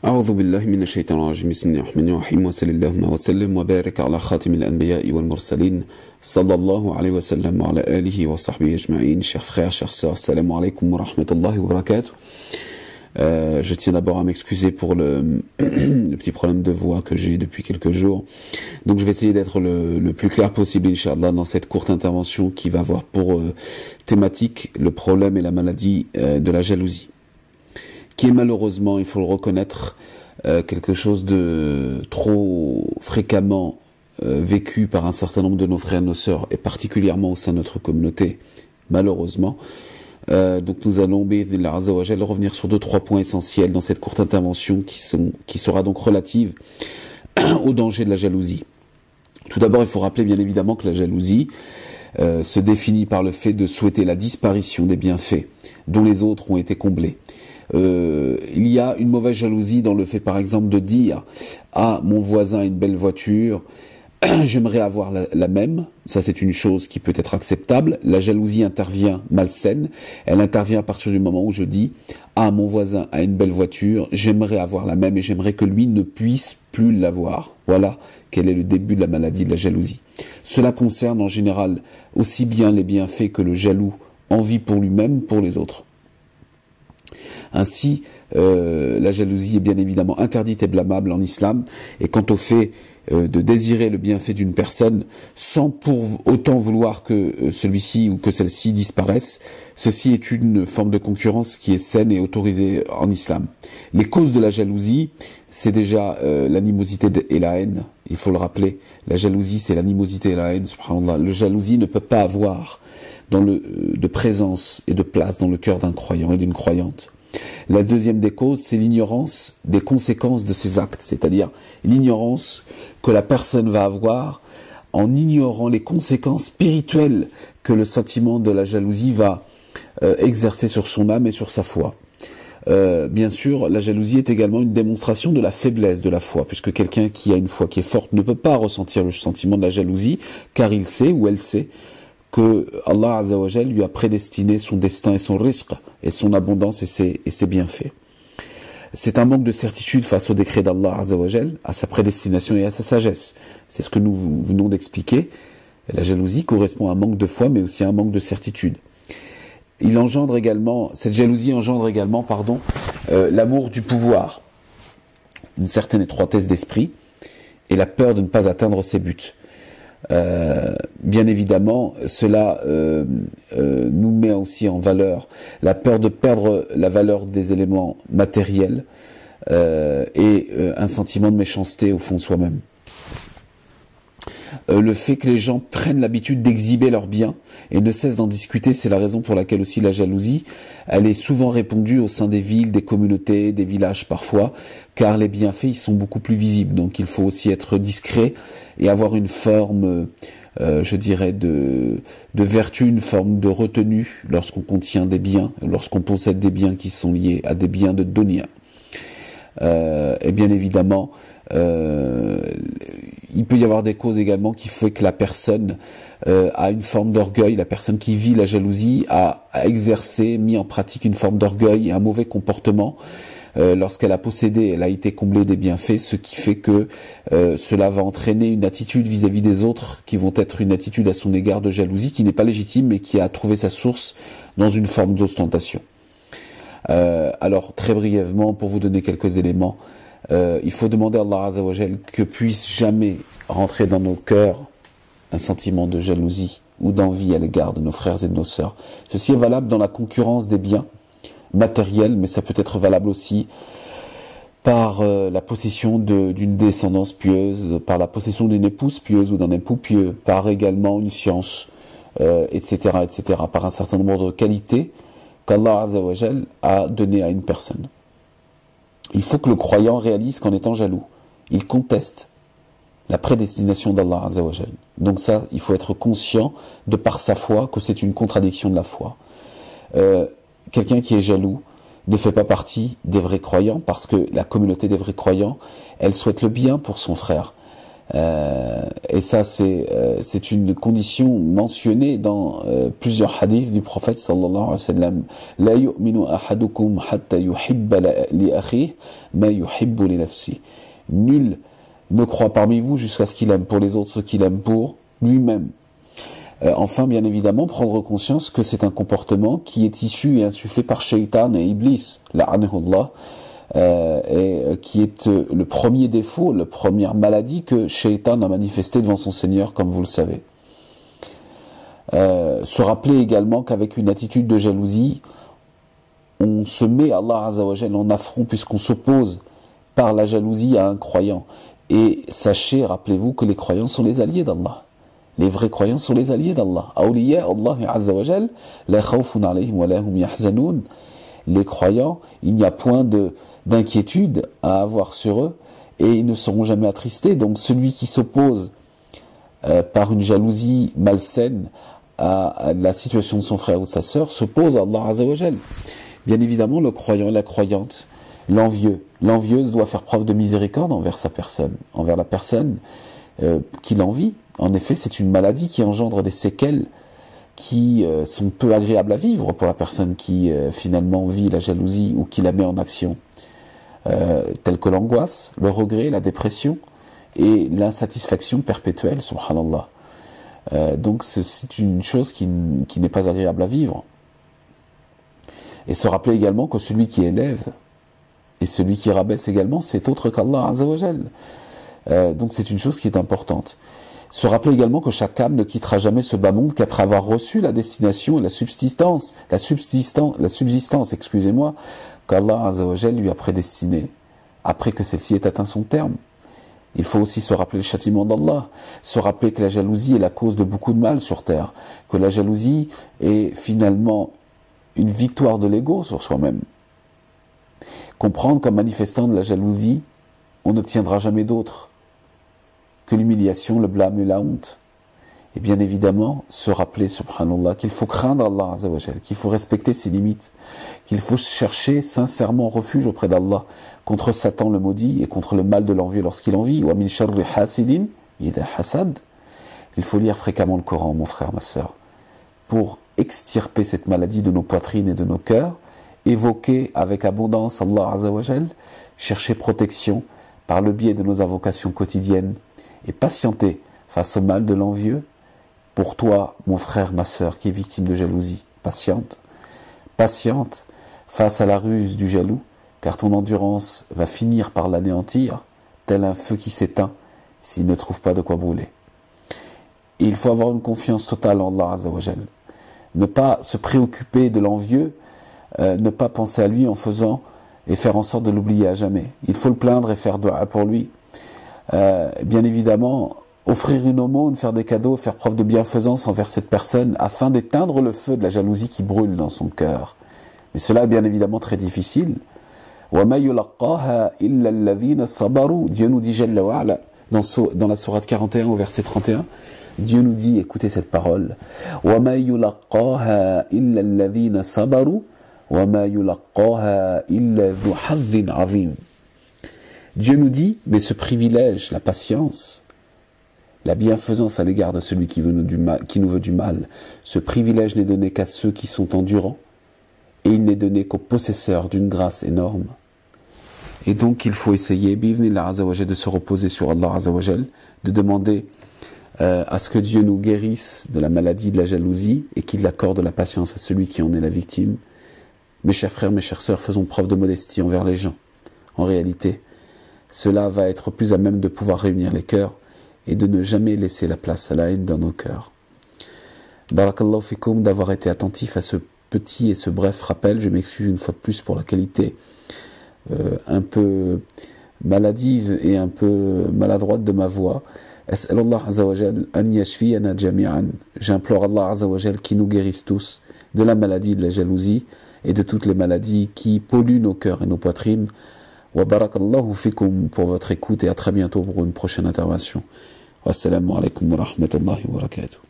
أعوذ بالله من الشيطان الرجيم بسم الله الرحمن الرحيم وصلى الله وسلم وبارك على خاتم الأنبياء والمرسلين صلى الله عليه وسلم وعلى آله وصحبه أجمعين. Chers frères, chers sœurs, assalamu alaikum wa rahmatullahi wa barakatuh. Je tiens d'abord à m'excuser pour le petit problème de voix que j'ai depuis quelques jours. Donc je vais essayer d'être le plus clair possible, Inch'Allah, dans cette courte intervention qui va avoir pour thématique le problème et la maladie de la jalousie, qui est malheureusement, il faut le reconnaître, quelque chose de trop fréquemment vécu par un certain nombre de nos frères et nos sœurs, et particulièrement au sein de notre communauté, malheureusement. Donc nous allons, bi'idhnillah azza wa jalla, revenir sur 2-3 points essentiels dans cette courte intervention qui sera donc relative au danger de la jalousie. Tout d'abord, il faut rappeler bien évidemment que la jalousie se définit par le fait de souhaiter la disparition des bienfaits dont les autres ont été comblés. Il y a une mauvaise jalousie dans le fait, par exemple, de dire « Ah, mon voisin a une belle voiture, j'aimerais avoir la même ». Ça, c'est une chose qui peut être acceptable. La jalousie intervient malsaine. Elle intervient à partir du moment où je dis « Ah, mon voisin a une belle voiture, j'aimerais avoir la même et j'aimerais que lui ne puisse plus l'avoir ». Voilà quel est le début de la maladie de la jalousie. Cela concerne en général aussi bien les bienfaits que le jaloux envie pour lui-même, pour les autres. Ainsi, la jalousie est bien évidemment interdite et blâmable en islam, et quant au fait de désirer le bienfait d'une personne sans pour autant vouloir que celui-ci ou que celle-ci disparaisse, ceci est une forme de concurrence qui est saine et autorisée en islam. Les causes de la jalousie, c'est déjà l'animosité et la haine, il faut le rappeler. La jalousie, c'est l'animosité et la haine, subhanallah. Le jalousie ne peut pas avoir de présence et de place dans le cœur d'un croyant et d'une croyante. La deuxième des causes, c'est l'ignorance des conséquences de ses actes, c'est-à-dire l'ignorance que la personne va avoir en ignorant les conséquences spirituelles que le sentiment de la jalousie va exercer sur son âme et sur sa foi. Bien sûr, la jalousie est également une démonstration de la faiblesse de la foi, puisque quelqu'un qui a une foi qui est forte ne peut pas ressentir le sentiment de la jalousie, car il sait ou elle sait que Allah Azza wa Jal lui a prédestiné son destin et son rizq, et son abondance et ses bienfaits. C'est un manque de certitude face au décret d'Allah Azza wa Jal, à sa prédestination et à sa sagesse. C'est ce que nous venons d'expliquer. La jalousie correspond à un manque de foi, mais aussi à un manque de certitude. Cette jalousie engendre également, l'amour du pouvoir, une certaine étroitesse d'esprit, et la peur de ne pas atteindre ses buts. Bien évidemment, cela nous met aussi en valeur la peur de perdre la valeur des éléments matériels et un sentiment de méchanceté au fond de soi-même. Le fait que les gens prennent l'habitude d'exhiber leurs biens et ne cessent d'en discuter, c'est la raison pour laquelle aussi la jalousie, elle est souvent répandue au sein des villes, des communautés, des villages parfois, car les bienfaits ils sont beaucoup plus visibles. Donc il faut aussi être discret et avoir une forme, je dirais, de vertu, une forme de retenue lorsqu'on contient des biens, lorsqu'on possède des biens qui sont liés à des biens de dunya. Et bien évidemment, il peut y avoir des causes également qui font que la personne a une forme d'orgueil. La personne qui vit la jalousie a exercé, mis en pratique une forme d'orgueil et un mauvais comportement lorsqu'elle a possédé, elle a été comblée des bienfaits, ce qui fait que cela va entraîner une attitude vis-à-vis des autres qui vont être une attitude à son égard de jalousie qui n'est pas légitime mais qui a trouvé sa source dans une forme d'ostentation. Alors très brièvement, pour vous donner quelques éléments, il faut demander à Allah Azza wa Jal que puisse jamais rentrer dans nos cœurs un sentiment de jalousie ou d'envie à l'égard de nos frères et de nos sœurs. Ceci est valable dans la concurrence des biens matériels, mais ça peut être valable aussi par la possession d'une descendance pieuse, par la possession d'une épouse pieuse ou d'un époux pieux, par également une science, etc., etc., par un certain nombre de qualités qu'Allah Azza wa Jal a donné à une personne. Il faut que le croyant réalise qu'en étant jaloux, il conteste la prédestination d'Allah Azza wa Jal. Donc ça, il faut être conscient, de par sa foi, que c'est une contradiction de la foi. Quelqu'un qui est jaloux ne fait pas partie des vrais croyants, parce que la communauté des vrais croyants, elle souhaite le bien pour son frère. Et ça, c'est une condition mentionnée dans plusieurs hadiths du prophète sallallahu alayhi wa sallam. La yu'minu ahadukum hatta yuhibba li akhihi ma yuhibbu li nafsihi. Nul ne croit parmi vous jusqu'à ce qu'il aime pour les autres ce qu'il aime pour lui-même. Enfin, bien évidemment, prendre conscience que c'est un comportement qui est issu et insufflé par Shaitan et Iblis, la'anahullah, et qui est le premier défaut, la première maladie que Shaitan a manifesté devant son Seigneur, comme vous le savez. Se rappeler également qu'avec une attitude de jalousie, on se met Allah Azza wa Jal en affront puisqu'on s'oppose par la jalousie à un croyant. Et sachez, rappelez-vous que les croyants sont les alliés d'Allah. Les vrais croyants sont les alliés d'Allah. Awliya Allah Azza wa Jal, la khawfun alayhim wa lahum yahzanun. Les croyants, il n'y a point d'inquiétude à avoir sur eux et ils ne seront jamais attristés. Donc celui qui s'oppose par une jalousie malsaine à la situation de son frère ou sa sœur s'oppose à Allah Azza wa Jal. Bien évidemment, le croyant et la croyante, l'envieuse doit faire preuve de miséricorde envers sa personne, envers la personne qui l'envie. En effet, c'est une maladie qui engendre des séquelles qui sont peu agréables à vivre pour la personne qui finalement vit la jalousie ou qui la met en action, telles que l'angoisse, le regret, la dépression et l'insatisfaction perpétuelle, subhanallah. Donc c'est une chose qui n'est pas agréable à vivre. Et se rappeler également que celui qui élève et celui qui rabaisse également, c'est autre qu'Allah Azza wa Jal. Donc c'est une chose qui est importante. Se rappeler également que chaque âme ne quittera jamais ce bas monde qu'après avoir reçu la destination et la subsistance, excusez-moi, qu'Allah Azza wa Jal lui a prédestiné, après que celle-ci ait atteint son terme. Il faut aussi se rappeler le châtiment d'Allah, se rappeler que la jalousie est la cause de beaucoup de mal sur terre, que la jalousie est finalement une victoire de l'ego sur soi-même. Comprendre qu'en manifestant de la jalousie, on n'obtiendra jamais d'autre que l'humiliation, le blâme et la honte. Et bien évidemment, se rappeler, subhanallah, qu'il faut craindre Allah Azza wa Jal, qu'il faut respecter ses limites, qu'il faut chercher sincèrement refuge auprès d'Allah contre Satan le maudit et contre le mal de l'envieux lorsqu'il envie. Wa min sharri hasidin idha hasad. Il faut lire fréquemment le Coran, mon frère, ma sœur, pour extirper cette maladie de nos poitrines et de nos cœurs, évoquer avec abondance Allah Azza wa Jal, chercher protection par le biais de nos invocations quotidiennes et patienter face au mal de l'envieux. Pour toi, mon frère, ma sœur, qui est victime de jalousie, patiente face à la ruse du jaloux, car ton endurance va finir par l'anéantir, tel un feu qui s'éteint s'il ne trouve pas de quoi brûler. Et il faut avoir une confiance totale en Allah Azza wa Jal. Ne pas se préoccuper de l'envieux, ne pas penser à lui en faisant et faire en sorte de l'oublier à jamais. Il faut le plaindre et faire dua pour lui. Bien évidemment, offrir une aumône, faire des cadeaux, faire preuve de bienfaisance envers cette personne afin d'éteindre le feu de la jalousie qui brûle dans son cœur. Mais cela est bien évidemment très difficile. وَمَا يُلَقَّاهَا إِلَّا الَّذِينَ صَبَرُوا. Dieu nous dit Jalla wa ala, dans la sourate 41 au verset 31, Dieu nous dit, écoutez cette parole, وَمَا يُلَقَّاهَا إِلَّا الَّذِينَ صَبَرُوا وَمَا يُلَقَّاهَا إِلَّا ذُو حَظٍّ عَظِيمٍ. Dieu nous dit, mais ce privilège, la patience, la bienfaisance à l'égard de celui qui nous veut du mal, ce privilège n'est donné qu'à ceux qui sont endurants, et il n'est donné qu'aux possesseurs d'une grâce énorme. Et donc il faut essayer, bi'idhnillah Azza wa Jal, de se reposer sur Allah Azza wa Jal, de demander à ce que Dieu nous guérisse de la maladie de la jalousie et qu'il accorde la patience à celui qui en est la victime. Mes chers frères, mes chères sœurs, faisons preuve de modestie envers les gens. En réalité, cela va être plus à même de pouvoir réunir les cœurs et de ne jamais laisser la place à la haine dans nos cœurs. Barakallahu fikoum d'avoir été attentif à ce petit et ce bref rappel. Je m'excuse une fois de plus pour la qualité un peu maladive et un peu maladroite de ma voix. As'alullah Azza wa Jal an yashfiyana jami'an. J'implore Allah Azza wa Jal qui nous guérisse tous de la maladie de la jalousie et de toutes les maladies qui polluent nos cœurs et nos poitrines. Wa barakallahu fikum pour votre écoute et à très bientôt pour une prochaine intervention. Wassalamu alaikum wa rahmatullahi wa barakatuh.